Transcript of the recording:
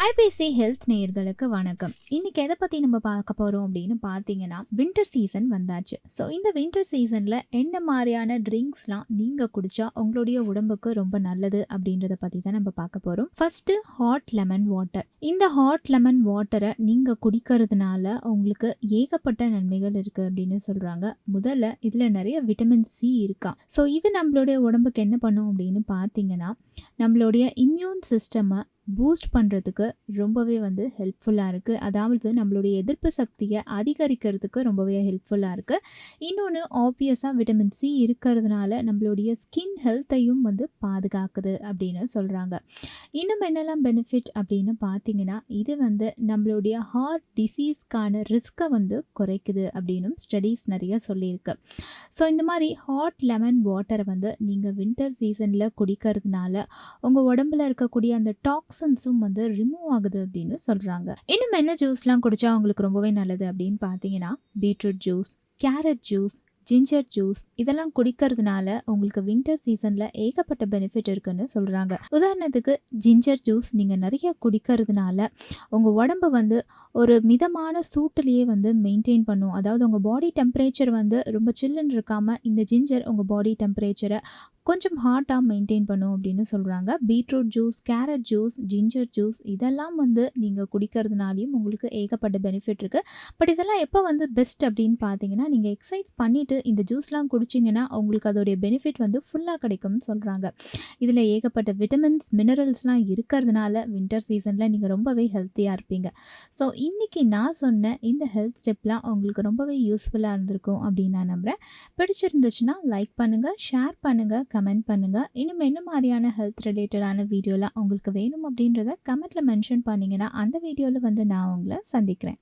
IBC health நேயர்களுக்கு வணக்கம். இன்னைக்கு எதை பற்றி நம்ம பார்க்க போகிறோம் அப்படின்னு பார்த்தீங்கன்னா, வின்டர் சீசன் வந்தாச்சு. ஸோ இந்த வின்டர் சீசனில் என்ன மாதிரியான ட்ரிங்க்ஸ்லாம் நீங்கள் குடித்தா உங்களுடைய உடம்புக்கு ரொம்ப நல்லது அப்படின்றத பற்றி தான் நம்ம பார்க்க போகிறோம். First hot lemon water. இந்த ஹாட் லெமன் வாட்டரை நீங்கள் குடிக்கிறதுனால உங்களுக்கு ஏகப்பட்ட நன்மைகள் இருக்குது அப்படின்னு சொல்கிறாங்க. முதல்ல இதில் நிறைய விட்டமின் சி இருக்கா. ஸோ இது நம்மளுடைய உடம்புக்கு என்ன பண்ணும் அப்படின்னு பார்த்தீங்கன்னா, நம்மளுடைய இம்யூன் சிஸ்டமை பூஸ்ட் பண்ணுறதுக்கு ரொம்பவே ஹெல்ப்ஃபுல்லாக இருக்குது. அதாவது நம்மளுடைய எதிர்ப்பு சக்தியை அதிகரிக்கிறதுக்கு ரொம்பவே ஹெல்ப்ஃபுல்லாக இருக்குது. இன்னொன்று ஆப்வியஸாக விட்டமின் சி இருக்கிறதுனால நம்மளுடைய ஸ்கின் ஹெல்த்தையும் பாதுகாக்குது அப்படின்னு சொல்கிறாங்க. இன்னும் என்னெல்லாம் பெனிஃபிட் அப்படின்னு பார்த்தீங்கன்னா, இது நம்மளுடைய ஹார்ட் டிசீஸ்க்கான ரிஸ்க்கை குறைக்குது அப்படின்னும் ஸ்டடீஸ் நிறைய சொல்லியிருக்கு. ஸோ இந்த மாதிரி ஹாட் லெமன் வாட்டரை நீங்கள் வின்டர் சீசனில் குடிக்கிறதுனால உங்கள் உடம்புல இருக்கக்கூடிய அந்த டாக்ஸன்ஸும் ரிமூவ் ஆகுது அப்படின்னு சொல்கிறாங்க. இன்னும் என்ன ஜூஸ்லாம் குடித்தா உங்களுக்கு ரொம்பவே நல்லது அப்படின்னு பார்த்தீங்கன்னா, beetroot juice, carrot juice, ginger juice இதெல்லாம் குடிக்கிறதுனால உங்களுக்கு வின்டர் சீசனில் ஏகப்பட்ட பெனிஃபிட் இருக்குன்னு சொல்கிறாங்க. உதாரணத்துக்கு ஜிஞ்சர் ஜூஸ் நீங்கள் நிறைய குடிக்கிறதுனால உங்கள் உடம்பு ஒரு மிதமான சூட்டிலேயே மெயின்டைன் பண்ணும். அதாவது உங்கள் பாடி டெம்பரேச்சர் ரொம்ப சில்லுன்னு இருக்காமல் இந்த ஜிஞ்சர் உங்கள் பாடி டெம்பரேச்சரை கொஞ்சம் ஹாட்டாக மெயின்டைன் பண்ணும் அப்படின்னு சொல்கிறாங்க. Beetroot juice, carrot juice, ginger juice இதெல்லாம் நீங்கள் குடிக்கிறதுனாலையும் உங்களுக்கு ஏகப்பட்ட பெனிஃபிட் இருக்குது. பட் இதெல்லாம் எப்போ பெஸ்ட் அப்படின்னு பார்த்தீங்கன்னா, நீங்கள் எக்ஸசைஸ் பண்ணிவிட்டு இந்த ஜூஸ்லாம் குடிச்சிங்கன்னா உங்களுக்கு அதோடைய பெனிஃபிட் ஃபுல்லாக கிடைக்கும்னு சொல்கிறாங்க. இதில் ஏகப்பட்ட விட்டமின்ஸ், மினரல்ஸ்லாம் இருக்கிறதுனால வின்டர் சீசனில் நீங்கள் ரொம்பவே ஹெல்த்தியாக இருப்பீங்க. ஸோ இன்றைக்கி நான் சொன்ன இந்த ஹெல்த் ஸ்டெப்லாம் உங்களுக்கு ரொம்பவே யூஸ்ஃபுல்லாக இருந்திருக்கும் அப்படின்னு நான் நம்புகிறேன். பிடிச்சிருந்துச்சுன்னா லைக் பண்ணுங்கள், ஷேர் பண்ணுங்கள், கமெண்ட் பண்ணுங்கள். இன்னும் என்ன மாதிரியான ஹெல்த் ரிலேட்டடான வீடியோலாம் உங்களுக்கு வேணும் அப்படின்றத கமெண்ட்டில் மென்ஷன் பண்ணிங்கன்னா அந்த வீடியோவில் நான் உங்களை சந்திக்கிறேன்.